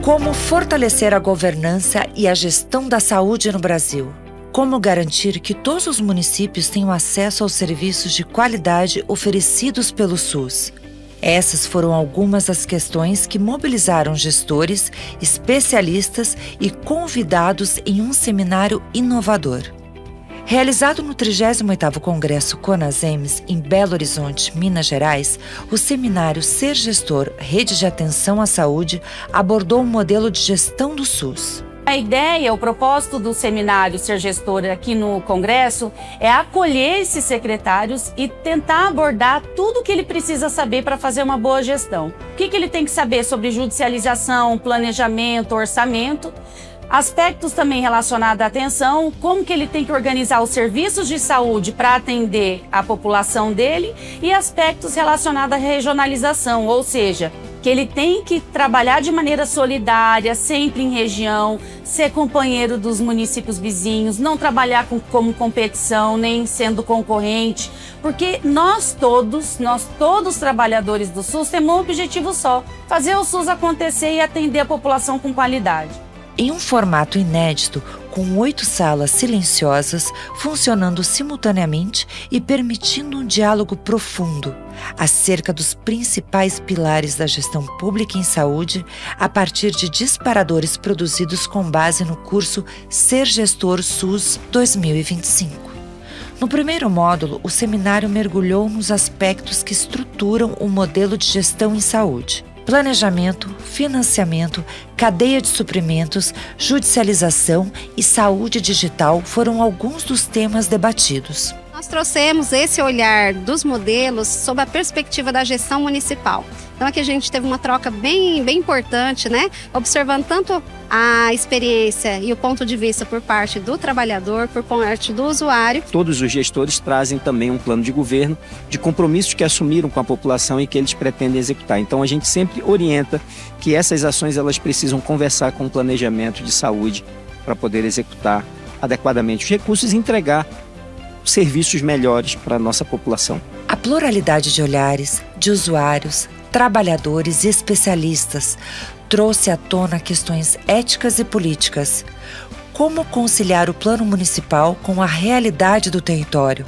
Como fortalecer a governança e a gestão da saúde no Brasil? Como garantir que todos os municípios tenham acesso aos serviços de qualidade oferecidos pelo SUS? Essas foram algumas das questões que mobilizaram gestores, especialistas e convidados em um seminário inovador. Realizado no 38º Congresso CONASEMS, em Belo Horizonte, Minas Gerais, o seminário Ser Gestor, Rede de Atenção à Saúde abordou um modelo de gestão do SUS. A ideia, o propósito do seminário Ser Gestor aqui no Congresso é acolher esses secretários e tentar abordar tudo o que ele precisa saber para fazer uma boa gestão. O que ele tem que saber sobre judicialização, planejamento, orçamento, aspectos também relacionados à atenção, como que ele tem que organizar os serviços de saúde para atender a população dele e aspectos relacionados à regionalização, ou seja, que ele tem que trabalhar de maneira solidária, sempre em região, ser companheiro dos municípios vizinhos, não trabalhar como competição, nem sendo concorrente, porque nós todos trabalhadores do SUS temos um objetivo só, fazer o SUS acontecer e atender a população com qualidade. Em um formato inédito, com 8 salas silenciosas, funcionando simultaneamente e permitindo um diálogo profundo acerca dos principais pilares da gestão pública em saúde, a partir de disparadores produzidos com base no curso Ser Gestor SUS 2025. No primeiro módulo, o seminário mergulhou nos aspectos que estruturam o modelo de gestão em saúde. Planejamento, financiamento, cadeia de suprimentos, judicialização e saúde digital foram alguns dos temas debatidos. Nós trouxemos esse olhar dos modelos sob a perspectiva da gestão municipal. Então aqui a gente teve uma troca bem importante, né? Observando tanto a experiência e o ponto de vista por parte do trabalhador, por parte do usuário. Todos os gestores trazem também um plano de governo de compromissos que assumiram com a população e que eles pretendem executar. Então a gente sempre orienta que essas ações elas precisam conversar com o planejamento de saúde para poder executar adequadamente os recursos e entregar serviços melhores para a nossa população. A pluralidade de olhares, de usuários, trabalhadores e especialistas trouxe à tona questões éticas e políticas. Como conciliar o plano municipal com a realidade do território?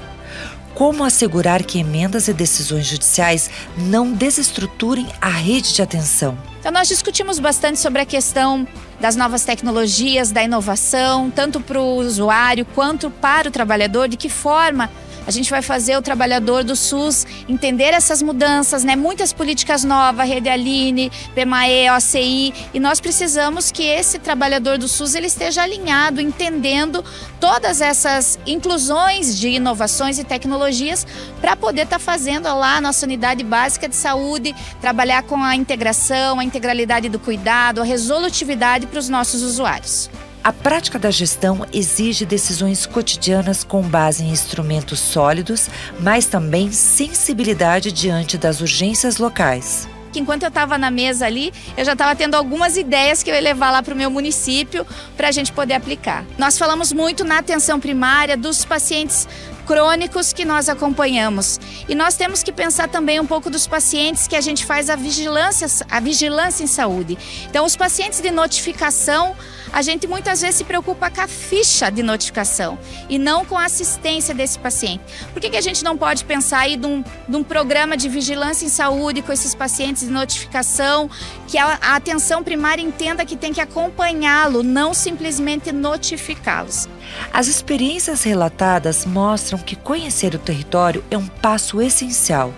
Como assegurar que emendas e decisões judiciais não desestruturem a rede de atenção? Então nós discutimos bastante sobre a questão das novas tecnologias, da inovação, tanto para o usuário quanto para o trabalhador, de que forma a gente vai fazer o trabalhador do SUS entender essas mudanças, né? Muitas políticas novas, Rede Aline, PMAE, OCI, e nós precisamos que esse trabalhador do SUS ele esteja alinhado, entendendo todas essas inclusões de inovações e tecnologias para poder estar fazendo lá a nossa unidade básica de saúde, trabalhar com a integração, a integralidade do cuidado, a resolutividade para os nossos usuários. A prática da gestão exige decisões cotidianas com base em instrumentos sólidos, mas também sensibilidade diante das urgências locais. Enquanto eu estava na mesa ali, eu já estava tendo algumas ideias que eu ia levar lá para o meu município para a gente poder aplicar. Nós falamos muito na atenção primária dos pacientes crônicos que nós acompanhamos. E nós temos que pensar também um pouco dos pacientes que a gente faz a vigilância em saúde. Então, os pacientes de notificação, a gente muitas vezes se preocupa com a ficha de notificação e não com a assistência desse paciente. Por que a gente não pode pensar aí de um programa de vigilância em saúde com esses pacientes de notificação, que a atenção primária entenda que tem que acompanhá-lo, não simplesmente notificá-los? As experiências relatadas mostram que conhecer o território é um passo essencial,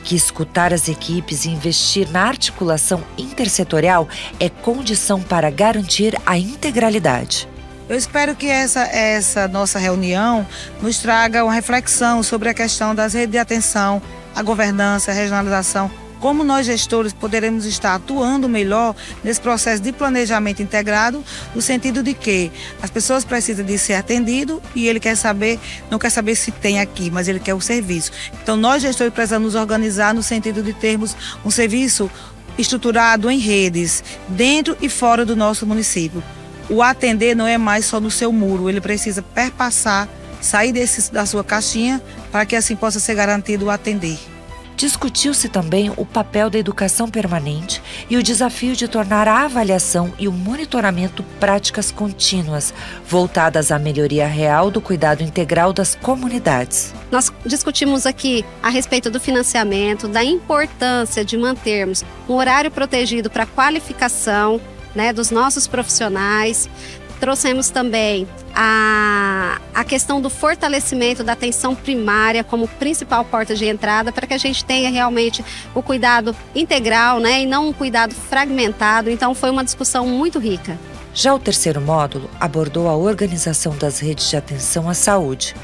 que escutar as equipes e investir na articulação intersetorial é condição para garantir a integralidade. Eu espero que essa nossa reunião nos traga uma reflexão sobre a questão das redes de atenção, a governança, a regionalização, como nós gestores poderemos estar atuando melhor nesse processo de planejamento integrado, no sentido de que as pessoas precisam de ser atendido e ele não quer saber se tem aqui, mas ele quer o serviço. Então nós gestores precisamos nos organizar no sentido de termos um serviço estruturado em redes, dentro e fora do nosso município. O atender não é mais só no seu muro, ele precisa perpassar, sair da sua caixinha para que assim possa ser garantido o atender. Discutiu-se também o papel da educação permanente e o desafio de tornar a avaliação e o monitoramento práticas contínuas, voltadas à melhoria real do cuidado integral das comunidades. Nós discutimos aqui a respeito do financiamento, da importância de mantermos um horário protegido para a qualificação, né, dos nossos profissionais. Trouxemos também a questão do fortalecimento da atenção primária como principal porta de entrada para que a gente tenha realmente o cuidado integral, né, e não um cuidado fragmentado. Então foi uma discussão muito rica. Já o terceiro módulo abordou a organização das redes de atenção à saúde,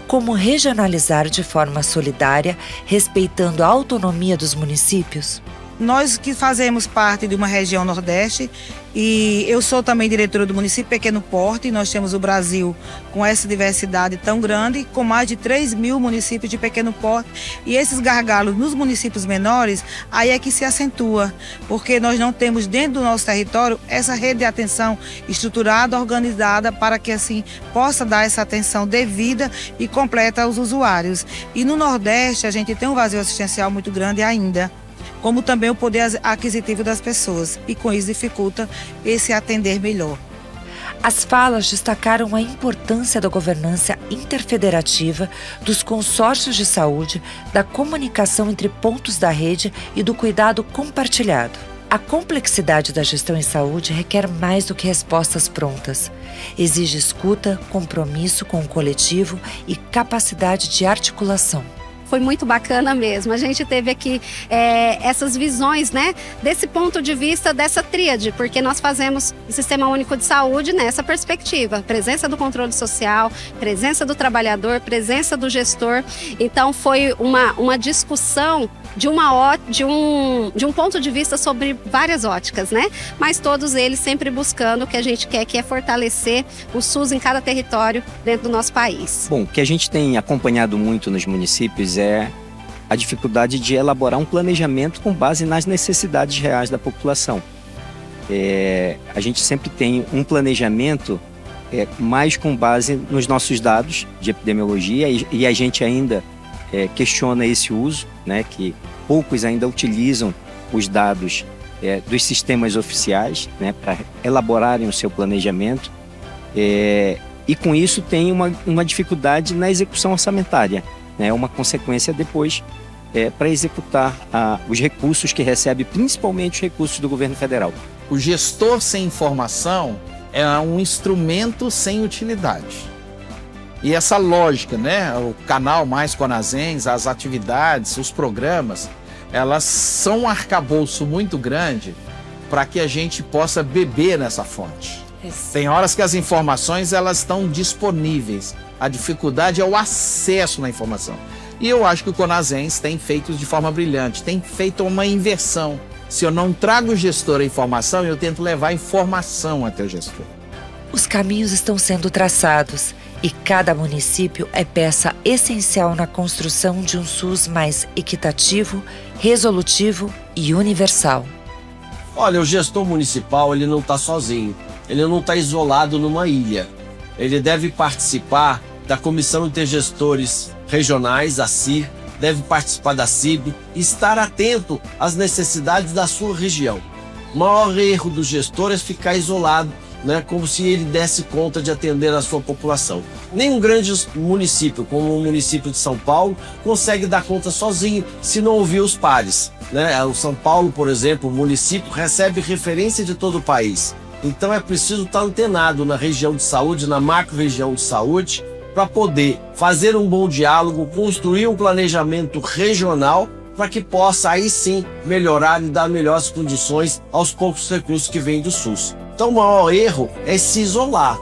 como regionalizar de forma solidária, respeitando a autonomia dos municípios. Nós que fazemos parte de uma região Nordeste e eu sou também diretora do município Pequeno Porte. Nós temos o Brasil com essa diversidade tão grande, com mais de 3.000 municípios de pequeno porte, e esses gargalos nos municípios menores, aí é que se acentua, porque nós não temos dentro do nosso território essa rede de atenção estruturada, organizada, para que assim possa dar essa atenção devida e completa aos usuários. E no Nordeste a gente tem um vazio assistencial muito grande ainda, como também o poder aquisitivo das pessoas, e com isso dificulta esse atender melhor. As falas destacaram a importância da governança interfederativa, dos consórcios de saúde, da comunicação entre pontos da rede e do cuidado compartilhado. A complexidade da gestão em saúde requer mais do que respostas prontas. Exige escuta, compromisso com o coletivo e capacidade de articulação. Foi muito bacana mesmo. A gente teve aqui essas visões, né, desse ponto de vista dessa tríade, porque nós fazemos o Sistema Único de Saúde nessa perspectiva. Presença do controle social, presença do trabalhador, presença do gestor. Então foi uma discussão de um ponto de vista sobre várias óticas, né? Mas todos eles sempre buscando o que a gente quer, que é fortalecer o SUS em cada território dentro do nosso país. Bom, o que a gente tem acompanhado muito nos municípios é a dificuldade de elaborar um planejamento com base nas necessidades reais da população. A gente sempre tem um planejamento mais com base nos nossos dados de epidemiologia e a gente ainda questiona esse uso, né, que poucos ainda utilizam os dados dos sistemas oficiais, né, para elaborarem o seu planejamento, e com isso tem uma dificuldade na execução orçamentária, né, uma consequência depois para executar os recursos que recebe, principalmente os recursos do governo federal. O gestor sem informação é um instrumento sem utilidade. E essa lógica, né, o canal Mais Conazens, as atividades, os programas, elas são um arcabouço muito grande para que a gente possa beber nessa fonte. Isso. Tem horas que as informações elas estão disponíveis, a dificuldade é o acesso na informação. E eu acho que o Conazens tem feito de forma brilhante, tem feito uma inversão. Se eu não trago o gestor a informação, eu tento levar a informação até o gestor. Os caminhos estão sendo traçados e cada município é peça essencial na construção de um SUS mais equitativo, resolutivo e universal. Olha, o gestor municipal ele não está sozinho, ele não está isolado numa ilha. Ele deve participar da Comissão Intergestores Regionais, a CIR, deve participar da CIB e estar atento às necessidades da sua região. O maior erro do gestor é ficar isolado, né, como se ele desse conta de atender a sua população. Nenhum grande município, como o município de São Paulo, consegue dar conta sozinho se não ouvir os pares, né? O São Paulo, por exemplo, o município recebe referência de todo o país. Então é preciso estar antenado na região de saúde, na macro-região de saúde, para poder fazer um bom diálogo, construir um planejamento regional para que possa aí sim melhorar e dar melhores condições aos poucos recursos que vêm do SUS. Então o maior erro é se isolar.